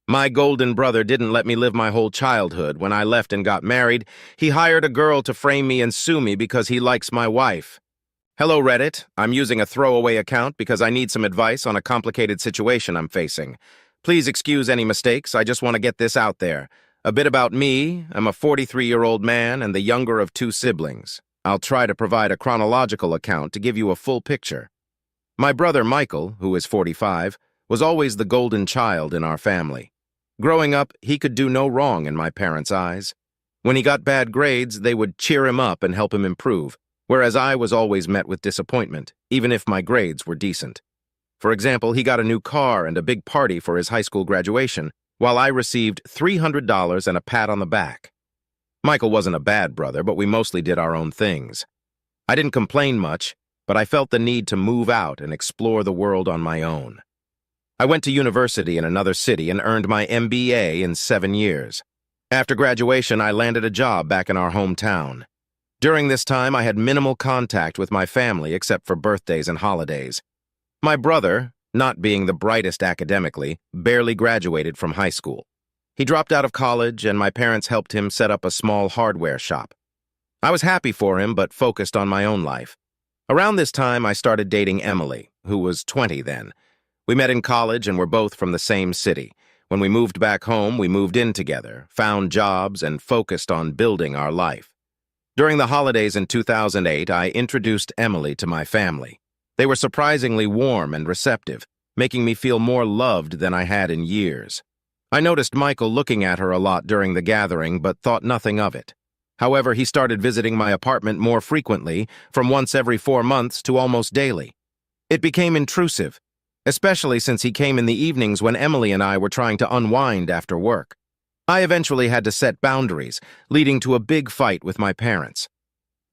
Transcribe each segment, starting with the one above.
My golden brother didn't let me live my whole childhood. When I left and got married, he hired a girl to frame me and sue me because he likes my wife. Hello, Reddit. I'm using a throwaway account because I need some advice on a complicated situation I'm facing. Please excuse any mistakes. I just want to get this out there. A bit about me. I'm a 43-year-old man and the younger of 2 siblings. I'll try to provide a chronological account to give you a full picture. My brother Michael, who is 45, was always the golden child in our family. Growing up, he could do no wrong in my parents' eyes. When he got bad grades, they would cheer him up and help him improve, whereas I was always met with disappointment, even if my grades were decent. For example, he got a new car and a big party for his high school graduation, while I received $300 and a pat on the back. Michael wasn't a bad brother, but we mostly did our own things. I didn't complain much, but I felt the need to move out and explore the world on my own. I went to university in another city and earned my MBA in 7 years. After graduation, I landed a job back in our hometown. During this time, I had minimal contact with my family except for birthdays and holidays. My brother, not being the brightest academically, barely graduated from high school. He dropped out of college, and my parents helped him set up a small hardware shop. I was happy for him, but focused on my own life. Around this time, I started dating Emily, who was 20 then. We met in college and were both from the same city. When we moved back home, we moved in together, found jobs, and focused on building our life. During the holidays in 2008, I introduced Emily to my family. They were surprisingly warm and receptive, making me feel more loved than I had in years. I noticed Michael looking at her a lot during the gathering, but thought nothing of it. However, he started visiting my apartment more frequently, from once every 4 months to almost daily. It became intrusive, especially since he came in the evenings when Emily and I were trying to unwind after work. I eventually had to set boundaries, leading to a big fight with my parents.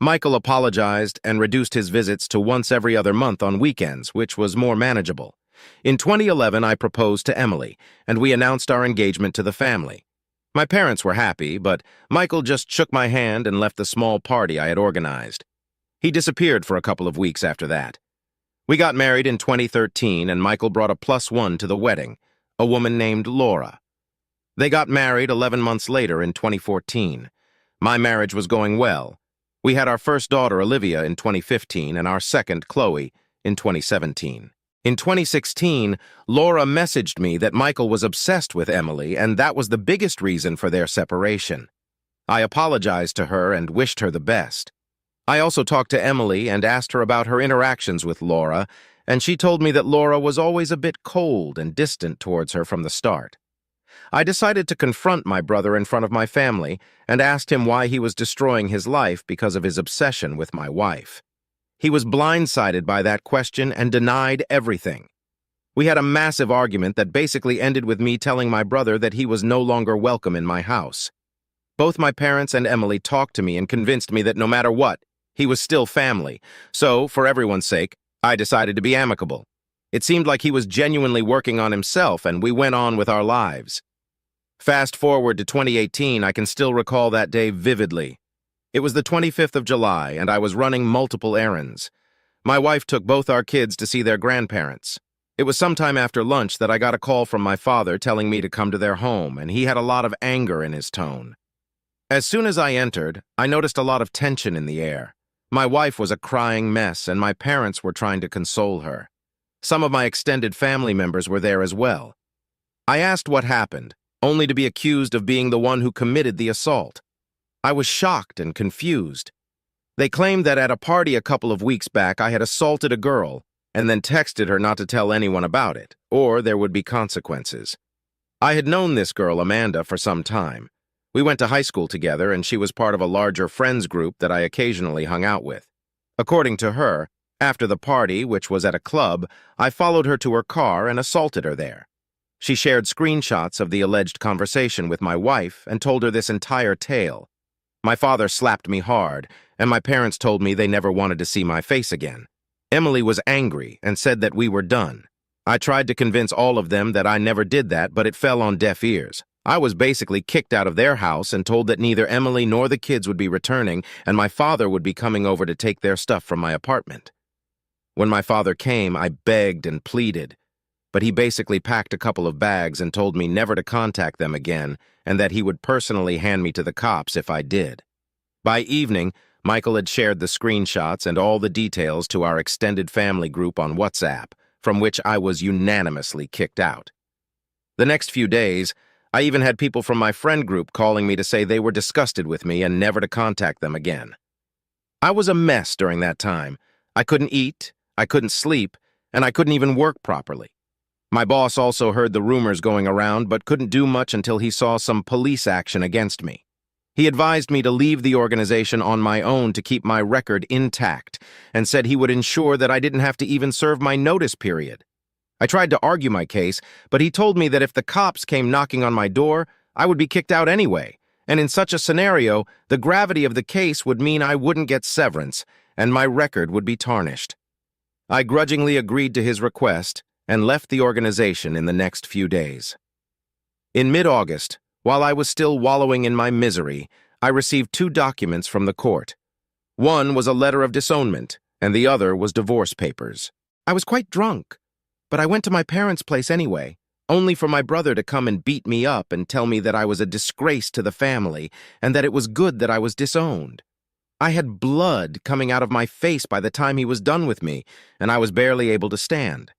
Michael apologized and reduced his visits to once every other month on weekends, which was more manageable. In 2011, I proposed to Emily, and we announced our engagement to the family. My parents were happy, but Michael just shook my hand and left the small party I had organized. He disappeared for a couple of weeks after that. We got married in 2013, and Michael brought a +1 to the wedding, a woman named Laura. They got married 11 months later in 2014. My marriage was going well. We had our first daughter, Olivia, in 2015, and our second, Chloe, in 2017. In 2016, Laura messaged me that Michael was obsessed with Emily, and that was the biggest reason for their separation. I apologized to her and wished her the best. I also talked to Emily and asked her about her interactions with Laura, and she told me that Laura was always a bit cold and distant towards her from the start. I decided to confront my brother in front of my family and asked him why he was destroying his life because of his obsession with my wife. He was blindsided by that question and denied everything. We had a massive argument that basically ended with me telling my brother that he was no longer welcome in my house. Both my parents and Emily talked to me and convinced me that no matter what, he was still family. So, for everyone's sake, I decided to be amicable. It seemed like he was genuinely working on himself, and we went on with our lives. Fast forward to 2018, I can still recall that day vividly. It was the 25th of July, and I was running multiple errands. My wife took both our kids to see their grandparents. It was sometime after lunch that I got a call from my father telling me to come to their home, and he had a lot of anger in his tone. As soon as I entered, I noticed a lot of tension in the air. My wife was a crying mess, and my parents were trying to console her. Some of my extended family members were there as well. I asked what happened, only to be accused of being the one who committed the assault. I was shocked and confused. They claimed that at a party a couple of weeks back I had assaulted a girl and then texted her not to tell anyone about it, or there would be consequences. I had known this girl, Amanda, for some time. We went to high school together, and she was part of a larger friends group that I occasionally hung out with. According to her, after the party, which was at a club, I followed her to her car and assaulted her there. She shared screenshots of the alleged conversation with my wife and told her this entire tale. My father slapped me hard, and my parents told me they never wanted to see my face again. Emily was angry and said that we were done. I tried to convince all of them that I never did that, but it fell on deaf ears. I was basically kicked out of their house and told that neither Emily nor the kids would be returning, and my father would be coming over to take their stuff from my apartment. When my father came, I begged and pleaded, but he basically packed a couple of bags and told me never to contact them again and that he would personally hand me to the cops if I did. By evening, Michael had shared the screenshots and all the details to our extended family group on WhatsApp, from which I was unanimously kicked out. The next few days, I even had people from my friend group calling me to say they were disgusted with me and never to contact them again. I was a mess during that time. I couldn't eat, I couldn't sleep, and I couldn't even work properly. My boss also heard the rumors going around but couldn't do much until he saw some police action against me. He advised me to leave the organization on my own to keep my record intact and said he would ensure that I didn't have to even serve my notice period. I tried to argue my case, but he told me that if the cops came knocking on my door, I would be kicked out anyway, and in such a scenario, the gravity of the case would mean I wouldn't get severance, and my record would be tarnished. I grudgingly agreed to his request and left the organization in the next few days. In mid-August, while I was still wallowing in my misery, I received 2 documents from the court. One was a letter of disownment, and the other was divorce papers. I was quite drunk, but I went to my parents' place anyway, only for my brother to come and beat me up and tell me that I was a disgrace to the family and that it was good that I was disowned. I had blood coming out of my face by the time he was done with me, and I was barely able to stand.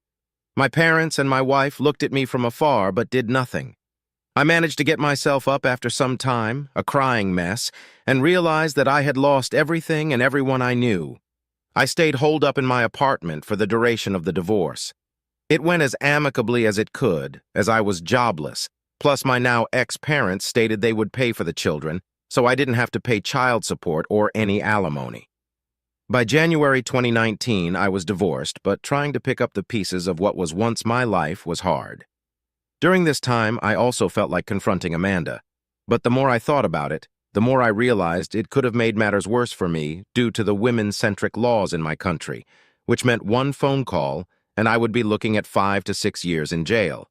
My parents and my wife looked at me from afar but did nothing. I managed to get myself up after some time, a crying mess, and realized that I had lost everything and everyone I knew. I stayed holed up in my apartment for the duration of the divorce. It went as amicably as it could, as I was jobless, plus my now ex-parents stated they would pay for the children, so I didn't have to pay child support or any alimony. By January 2019, I was divorced, but trying to pick up the pieces of what was once my life was hard. During this time, I also felt like confronting Amanda, but the more I thought about it, the more I realized it could have made matters worse for me due to the women-centric laws in my country, which meant one phone call and I would be looking at 5 to 6 years in jail.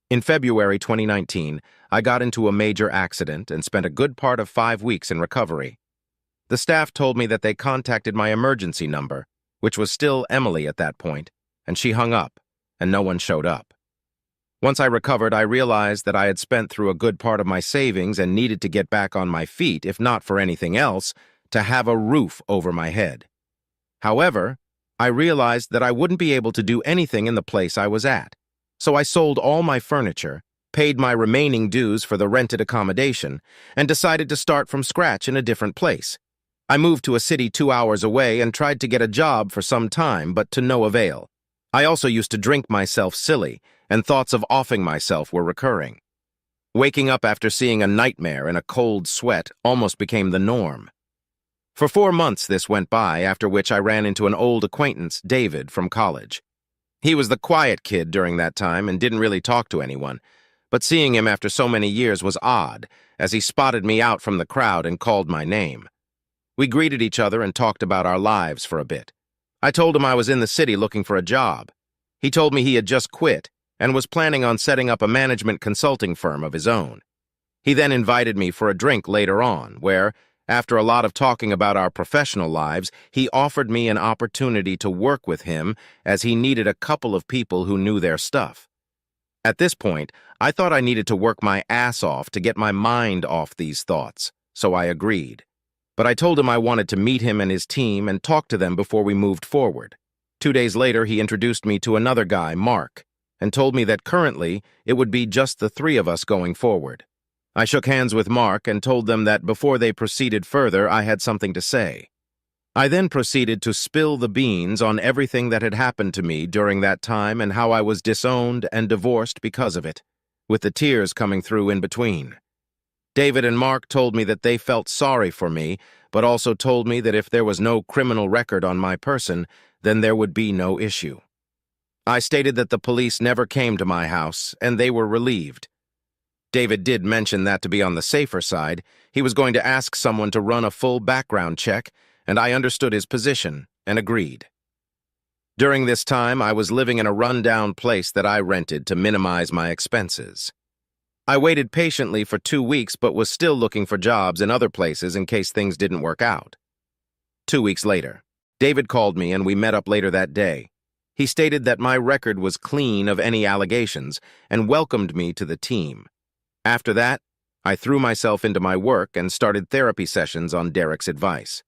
In February 2019, I got into a major accident and spent a good part of 5 weeks in recovery. The staff told me that they contacted my emergency number, which was still Emily at that point, and she hung up, and no one showed up. Once I recovered, I realized that I had spent through a good part of my savings and needed to get back on my feet, if not for anything else, to have a roof over my head. However, I realized that I wouldn't be able to do anything in the place I was at, so I sold all my furniture, paid my remaining dues for the rented accommodation, and decided to start from scratch in a different place. I moved to a city 2 hours away and tried to get a job for some time, but to no avail. I also used to drink myself silly, and thoughts of offing myself were recurring. Waking up after seeing a nightmare in a cold sweat almost became the norm. For 4 months this went by, after which I ran into an old acquaintance, David, from college. He was the quiet kid during that time and didn't really talk to anyone, but seeing him after so many years was odd, as he spotted me out from the crowd and called my name. We greeted each other and talked about our lives for a bit. I told him I was in the city looking for a job. He told me he had just quit and was planning on setting up a management consulting firm of his own. He then invited me for a drink later on, where, after a lot of talking about our professional lives, he offered me an opportunity to work with him as he needed a couple of people who knew their stuff. At this point, I thought I needed to work my ass off to get my mind off these thoughts, so I agreed. But I told him I wanted to meet him and his team and talk to them before we moved forward. 2 days later, he introduced me to another guy, Mark, and told me that currently it would be just the 3 of us going forward. I shook hands with Mark and told them that before they proceeded further, I had something to say. I then proceeded to spill the beans on everything that had happened to me during that time and how I was disowned and divorced because of it, with the tears coming through in between. David and Mark told me that they felt sorry for me, but also told me that if there was no criminal record on my person, then there would be no issue. I stated that the police never came to my house, and they were relieved. David did mention that to be on the safer side, he was going to ask someone to run a full background check, and I understood his position and agreed. During this time, I was living in a run-down place that I rented to minimize my expenses. I waited patiently for 2 weeks but was still looking for jobs in other places in case things didn't work out. 2 weeks later, David called me and we met up later that day. He stated that my record was clean of any allegations and welcomed me to the team. After that, I threw myself into my work and started therapy sessions on Derek's advice.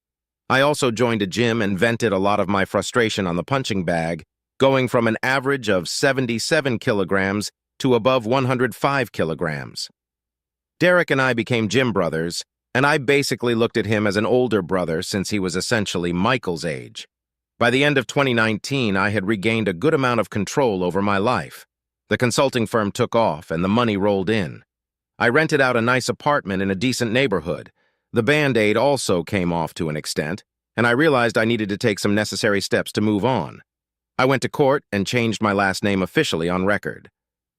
I also joined a gym and vented a lot of my frustration on the punching bag, going from an average of 77 kilograms to above 105 kilograms. Derek and I became gym brothers, and I basically looked at him as an older brother since he was essentially Michael's age. By the end of 2019, I had regained a good amount of control over my life. The consulting firm took off and the money rolled in. I rented out a nice apartment in a decent neighborhood. The Band-Aid also came off to an extent, and I realized I needed to take some necessary steps to move on. I went to court and changed my last name officially on record.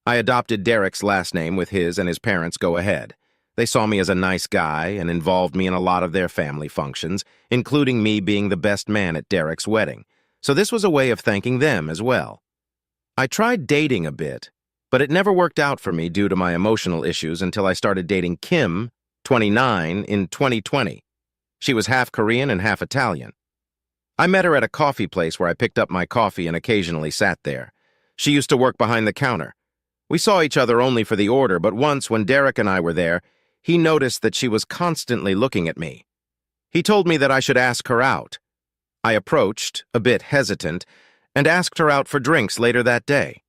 I adopted Derek's last name with his and his parents' go-ahead. They saw me as a nice guy and involved me in a lot of their family functions, including me being the best man at Derek's wedding. So this was a way of thanking them as well. I tried dating a bit, but it never worked out for me due to my emotional issues until I started dating Kim, 29, in 2020. She was half Korean and half Italian. I met her at a coffee place where I picked up my coffee and occasionally sat there. She used to work behind the counter. We saw each other only for the order, but once when Derek and I were there, he noticed that she was constantly looking at me. He told me that I should ask her out. I approached, a bit hesitant, and asked her out for drinks later that day.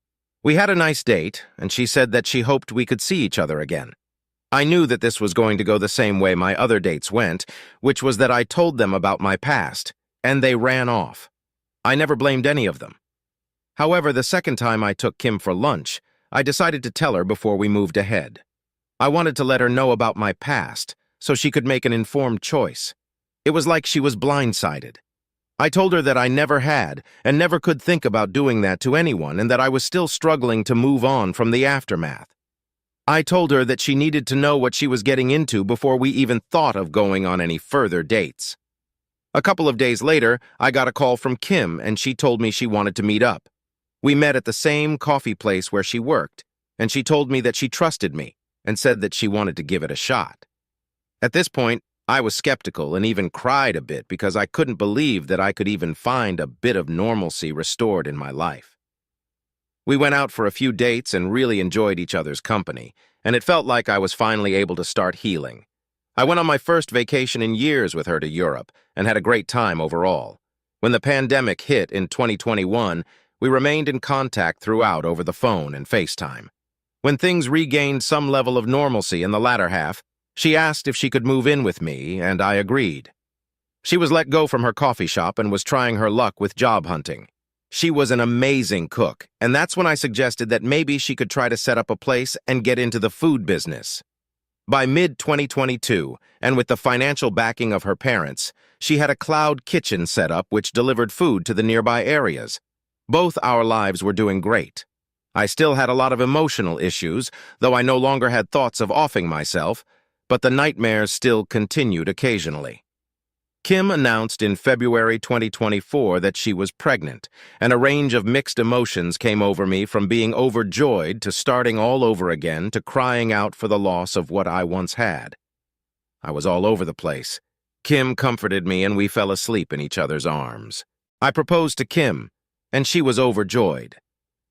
We had a nice date, and she said that she hoped we could see each other again. I knew that this was going to go the same way my other dates went, which was that I told them about my past, and they ran off. I never blamed any of them. However, the second time I took Kim for lunch, I decided to tell her before we moved ahead. I wanted to let her know about my past, so she could make an informed choice. It was like she was blindsided. I told her that I never had and never could think about doing that to anyone and that I was still struggling to move on from the aftermath. I told her that she needed to know what she was getting into before we even thought of going on any further dates. A couple of days later, I got a call from Kim and she told me she wanted to meet up. We met at the same coffee place where she worked, and she told me that she trusted me and said that she wanted to give it a shot. At this point, I was skeptical and even cried a bit because I couldn't believe that I could even find a bit of normalcy restored in my life. We went out for a few dates and really enjoyed each other's company, and it felt like I was finally able to start healing. I went on my first vacation in years with her to Europe and had a great time overall. When the pandemic hit in 2021, we remained in contact throughout over the phone and FaceTime. When things regained some level of normalcy in the latter half, she asked if she could move in with me, and I agreed. She was let go from her coffee shop and was trying her luck with job hunting. She was an amazing cook, and that's when I suggested that maybe she could try to set up a place and get into the food business. By mid-2022, and with the financial backing of her parents, she had a cloud kitchen set up which delivered food to the nearby areas. Both our lives were doing great. I still had a lot of emotional issues, though I no longer had thoughts of offing myself, but the nightmares still continued occasionally. Kim announced in February 2024 that she was pregnant, and a range of mixed emotions came over me from being overjoyed to starting all over again to crying out for the loss of what I once had. I was all over the place. Kim comforted me and we fell asleep in each other's arms. I proposed to Kim, and she was overjoyed.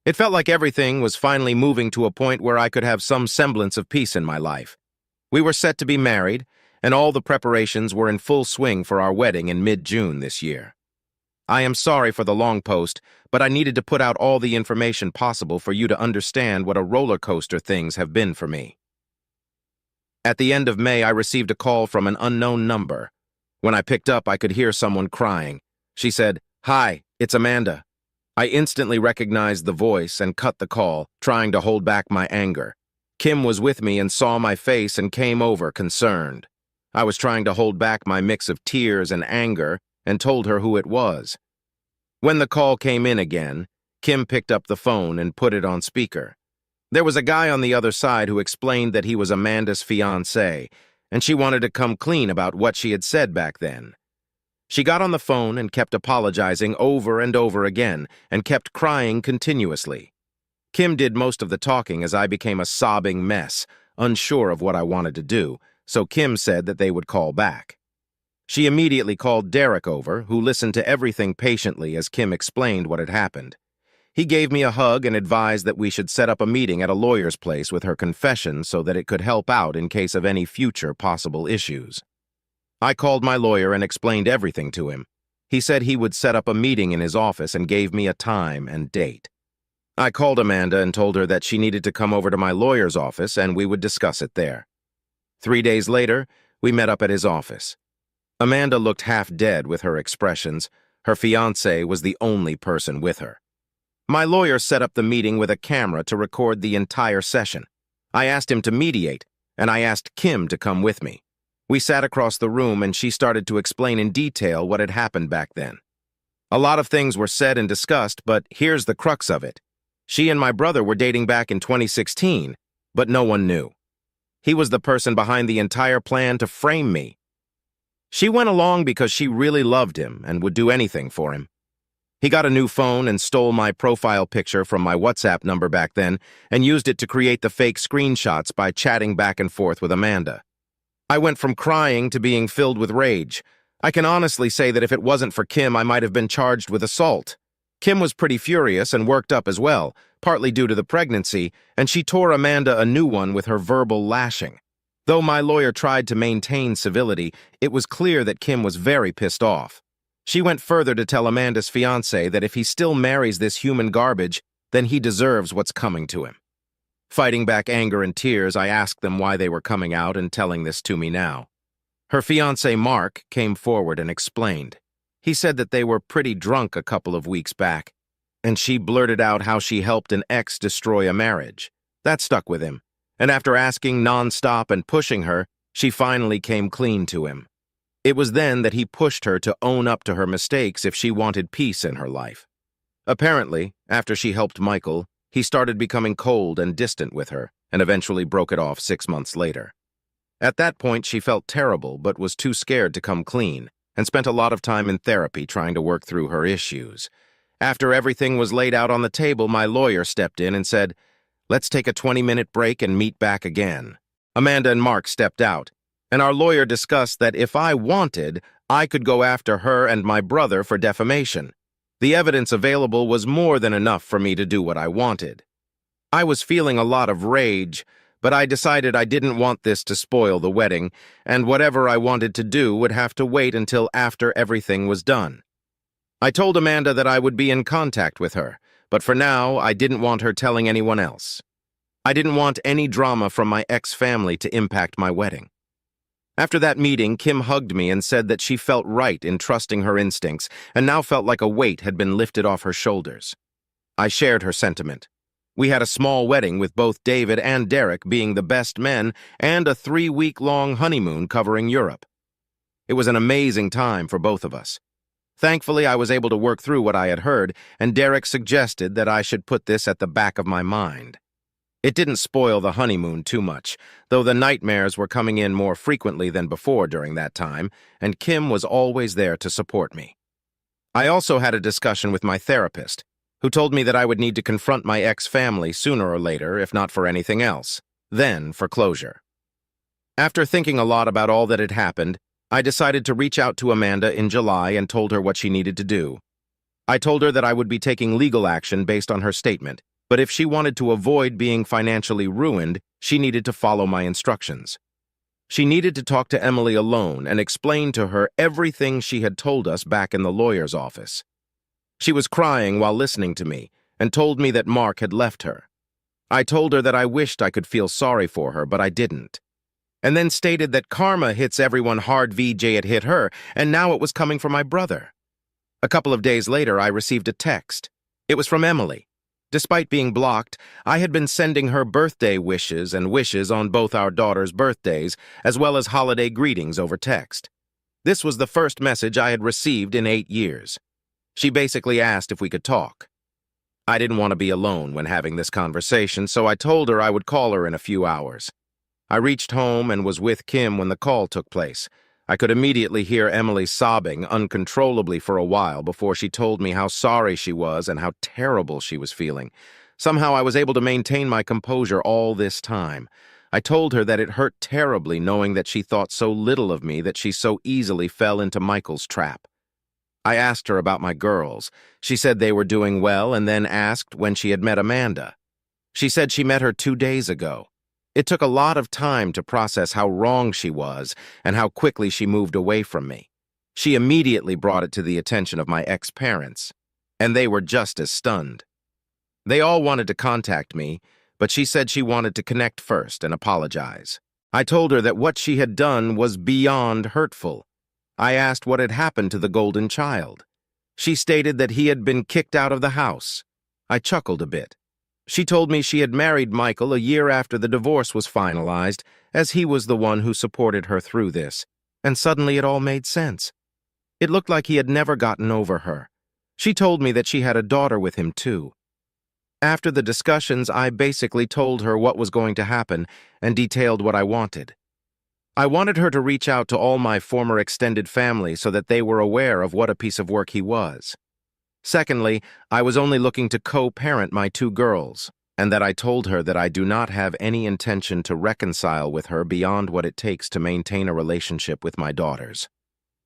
It felt like everything was finally moving to a point where I could have some semblance of peace in my life. We were set to be married, and all the preparations were in full swing for our wedding in mid-June this year. I am sorry for the long post, but I needed to put out all the information possible for you to understand what a roller coaster things have been for me. At the end of May, I received a call from an unknown number. When I picked up, I could hear someone crying. She said, "Hi, it's Amanda." I instantly recognized the voice and cut the call, trying to hold back my anger. Kim was with me and saw my face and came over, concerned. I was trying to hold back my mix of tears and anger and told her who it was. When the call came in again, Kim picked up the phone and put it on speaker. There was a guy on the other side who explained that he was Amanda's fiancé, and she wanted to come clean about what she had said back then. She got on the phone and kept apologizing over and over again and kept crying continuously. Kim did most of the talking as I became a sobbing mess, unsure of what I wanted to do, so Kim said that they would call back. She immediately called Derek over, who listened to everything patiently as Kim explained what had happened. He gave me a hug and advised that we should set up a meeting at a lawyer's place with her confession so that it could help out in case of any future possible issues. I called my lawyer and explained everything to him. He said he would set up a meeting in his office and gave me a time and date. I called Amanda and told her that she needed to come over to my lawyer's office and we would discuss it there. 3 days later, we met up at his office. Amanda looked half dead with her expressions. Her fiancé was the only person with her. My lawyer set up the meeting with a camera to record the entire session. I asked him to mediate, and I asked Kim to come with me. We sat across the room and she started to explain in detail what had happened back then. A lot of things were said and discussed, but here's the crux of it. She and my brother were dating back in 2016, but no one knew. He was the person behind the entire plan to frame me. She went along because she really loved him and would do anything for him. He got a new phone and stole my profile picture from my WhatsApp number back then and used it to create the fake screenshots by chatting back and forth with Amanda. I went from crying to being filled with rage. I can honestly say that if it wasn't for Kim, I might have been charged with assault. Kim was pretty furious and worked up as well, partly due to the pregnancy, and she tore Amanda a new one with her verbal lashing. Though my lawyer tried to maintain civility, it was clear that Kim was very pissed off. She went further to tell Amanda's fiancé that if he still marries this human garbage, then he deserves what's coming to him. Fighting back anger and tears, I asked them why they were coming out and telling this to me now. Her fiancé, Mark, came forward and explained. He said that they were pretty drunk a couple of weeks back, and she blurted out how she helped an ex destroy a marriage. That stuck with him, and after asking nonstop and pushing her, she finally came clean to him. It was then that he pushed her to own up to her mistakes if she wanted peace in her life. Apparently, after she helped Michael, he started becoming cold and distant with her, and eventually broke it off 6 months later. At that point, she felt terrible but was too scared to come clean, and spent a lot of time in therapy trying to work through her issues. After everything was laid out on the table, my lawyer stepped in and said, "Let's take a 20-minute break and meet back again." Amanda and Mark stepped out, and our lawyer discussed that if I wanted, I could go after her and my brother for defamation. The evidence available was more than enough for me to do what I wanted. I was feeling a lot of rage, but I decided I didn't want this to spoil the wedding, and whatever I wanted to do would have to wait until after everything was done. I told Amanda that I would be in contact with her, but for now, I didn't want her telling anyone else. I didn't want any drama from my ex-family to impact my wedding. After that meeting, Kim hugged me and said that she felt right in trusting her instincts and now felt like a weight had been lifted off her shoulders. I shared her sentiment. We had a small wedding with both David and Derek being the best men and a 3-week-long honeymoon covering Europe. It was an amazing time for both of us. Thankfully, I was able to work through what I had heard, and Derek suggested that I should put this at the back of my mind. It didn't spoil the honeymoon too much, though the nightmares were coming in more frequently than before during that time, and Kim was always there to support me. I also had a discussion with my therapist, who told me that I would need to confront my ex-family sooner or later, if not for anything else, then for closure. After thinking a lot about all that had happened, I decided to reach out to Amanda in July and told her what she needed to do. I told her that I would be taking legal action based on her statement, but if she wanted to avoid being financially ruined, she needed to follow my instructions. She needed to talk to Emily alone and explain to her everything she had told us back in the lawyer's office. She was crying while listening to me and told me that Mark had left her. I told her that I wished I could feel sorry for her, but I didn't. And then stated that karma hits everyone hard VJ had hit her, and now it was coming for my brother. A couple of days later, I received a text. It was from Emily. Despite being blocked, I had been sending her birthday wishes and wishes on both our daughters' birthdays, as well as holiday greetings over text. This was the first message I had received in 8 years. She basically asked if we could talk. I didn't want to be alone when having this conversation, so I told her I would call her in a few hours. I reached home and was with Kim when the call took place. I could immediately hear Emily sobbing uncontrollably for a while before she told me how sorry she was and how terrible she was feeling. Somehow I was able to maintain my composure all this time. I told her that it hurt terribly knowing that she thought so little of me that she so easily fell into Michael's trap. I asked her about my girls. She said they were doing well and then asked when she had met Amanda. She said she met her 2 days ago. It took a lot of time to process how wrong she was and how quickly she moved away from me. She immediately brought it to the attention of my ex-parents, and they were just as stunned. They all wanted to contact me, but she said she wanted to connect first and apologize. I told her that what she had done was beyond hurtful. I asked what had happened to the golden child. She stated that he had been kicked out of the house. I chuckled a bit. She told me she had married Michael a year after the divorce was finalized, as he was the one who supported her through this, and suddenly it all made sense. It looked like he had never gotten over her. She told me that she had a daughter with him too. After the discussions, I basically told her what was going to happen and detailed what I wanted. I wanted her to reach out to all my former extended family so that they were aware of what a piece of work he was. Secondly, I was only looking to co-parent my 2 girls, and that I told her that I do not have any intention to reconcile with her beyond what it takes to maintain a relationship with my daughters.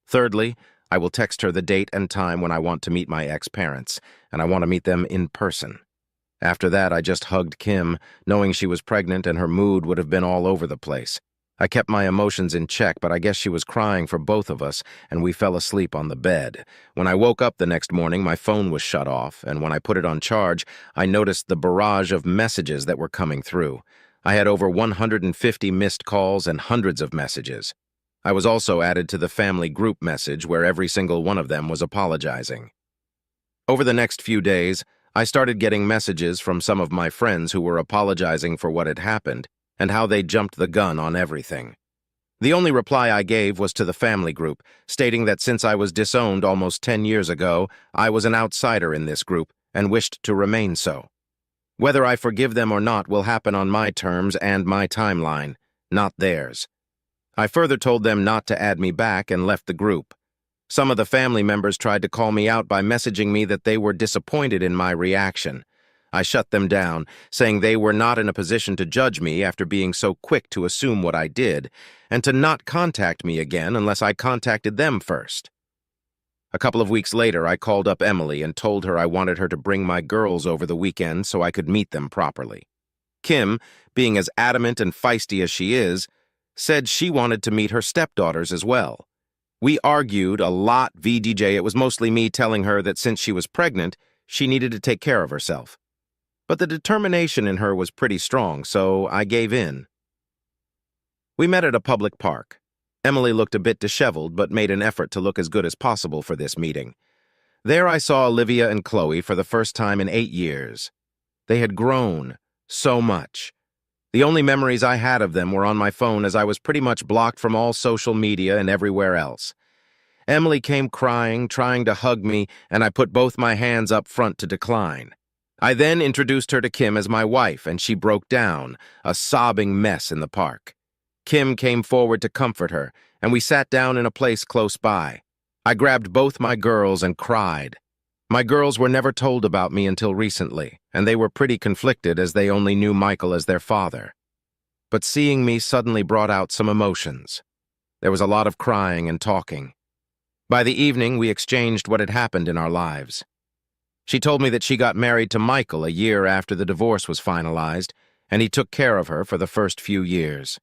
Thirdly, I will text her the date and time when I want to meet my ex-parents, and I want to meet them in person. After that, I just hugged Kim, knowing she was pregnant and her mood would have been all over the place. I kept my emotions in check, but I guess she was crying for both of us, and we fell asleep on the bed. When I woke up the next morning, my phone was shut off, and when I put it on charge, I noticed the barrage of messages that were coming through. I had over 150 missed calls and hundreds of messages. I was also added to the family group message where every single one of them was apologizing. Over the next few days, I started getting messages from some of my friends who were apologizing for what had happened and how they jumped the gun on everything. The only reply I gave was to the family group, stating that since I was disowned almost 10 years ago, I was an outsider in this group and wished to remain so. Whether I forgive them or not will happen on my terms and my timeline, not theirs. I further told them not to add me back and left the group. Some of the family members tried to call me out by messaging me that they were disappointed in my reaction. I shut them down, saying they were not in a position to judge me after being so quick to assume what I did, and to not contact me again unless I contacted them first. A couple of weeks later, I called up Emily and told her I wanted her to bring my girls over the weekend so I could meet them properly. Kim, being as adamant and feisty as she is, said she wanted to meet her stepdaughters as well. We argued a lot VDJ. It was mostly me telling her that since she was pregnant, she needed to take care of herself. But the determination in her was pretty strong, so I gave in. We met at a public park. Emily looked a bit disheveled, but made an effort to look as good as possible for this meeting. There I saw Olivia and Chloe for the first time in 8 years. They had grown so much. The only memories I had of them were on my phone, as I was pretty much blocked from all social media and everywhere else. Emily came crying, trying to hug me, and I put both my hands up front to decline. I then introduced her to Kim as my wife, and she broke down, a sobbing mess in the park. Kim came forward to comfort her, and we sat down in a place close by. I grabbed both my girls and cried. My girls were never told about me until recently, and they were pretty conflicted as they only knew Michael as their father. But seeing me suddenly brought out some emotions. There was a lot of crying and talking. By the evening, we exchanged what had happened in our lives. She told me that she got married to Michael a year after the divorce was finalized, and he took care of her for the first few years.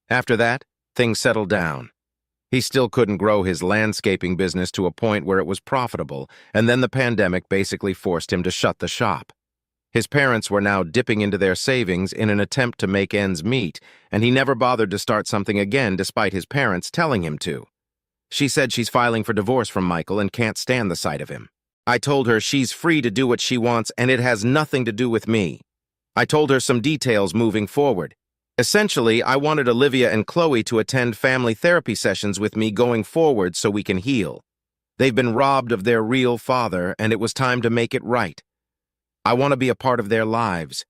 After that, things settled down. He still couldn't grow his landscaping business to a point where it was profitable, and then the pandemic basically forced him to shut the shop. His parents were now dipping into their savings in an attempt to make ends meet, and he never bothered to start something again despite his parents telling him to. She said she's filing for divorce from Michael and can't stand the sight of him. I told her she's free to do what she wants and it has nothing to do with me. I told her some details moving forward. Essentially, I wanted Olivia and Chloe to attend family therapy sessions with me going forward so we can heal. They've been robbed of their real father, and it was time to make it right. I want to be a part of their lives.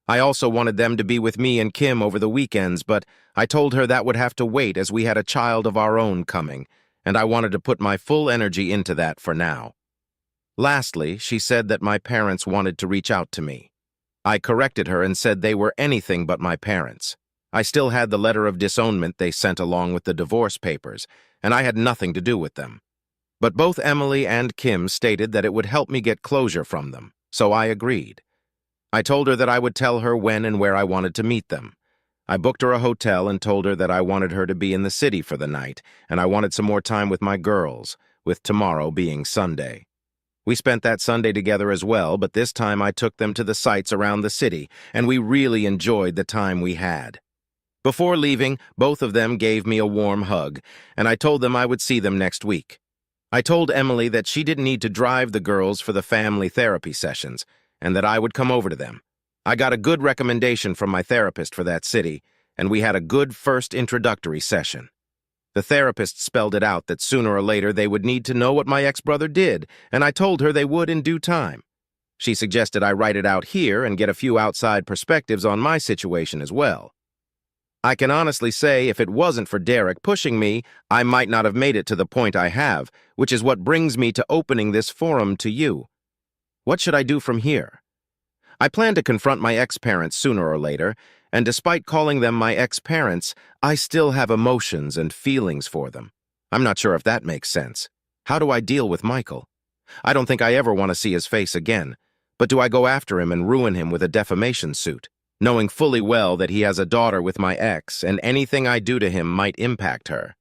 I also wanted them to be with me and Kim over the weekends, but I told her that would have to wait as we had a child of our own coming, and I wanted to put my full energy into that for now. Lastly, she said that my parents wanted to reach out to me. I corrected her and said they were anything but my parents. I still had the letter of disownment they sent along with the divorce papers, and I had nothing to do with them. But both Emily and Kim stated that it would help me get closure from them, so I agreed. I told her that I would tell her when and where I wanted to meet them. I booked her a hotel and told her that I wanted her to be in the city for the night, and I wanted some more time with my girls, with tomorrow being Sunday. We spent that Sunday together as well, but this time I took them to the sights around the city, and we really enjoyed the time we had. Before leaving, both of them gave me a warm hug, and I told them I would see them next week. I told Emily that she didn't need to drive the girls for the family therapy sessions, and that I would come over to them. I got a good recommendation from my therapist for that city, and we had a good first introductory session. The therapist spelled it out that sooner or later they would need to know what my ex-brother did, and I told her they would in due time. She suggested I write it out here and get a few outside perspectives on my situation as well. I can honestly say if it wasn't for Derek pushing me, I might not have made it to the point I have, which is what brings me to opening this forum to you. What should I do from here? I plan to confront my ex-parents sooner or later, and despite calling them my ex-parents, I still have emotions and feelings for them. I'm not sure if that makes sense. How do I deal with Michael? I don't think I ever want to see his face again, but do I go after him and ruin him with a defamation suit, knowing fully well that he has a daughter with my ex and anything I do to him might impact her?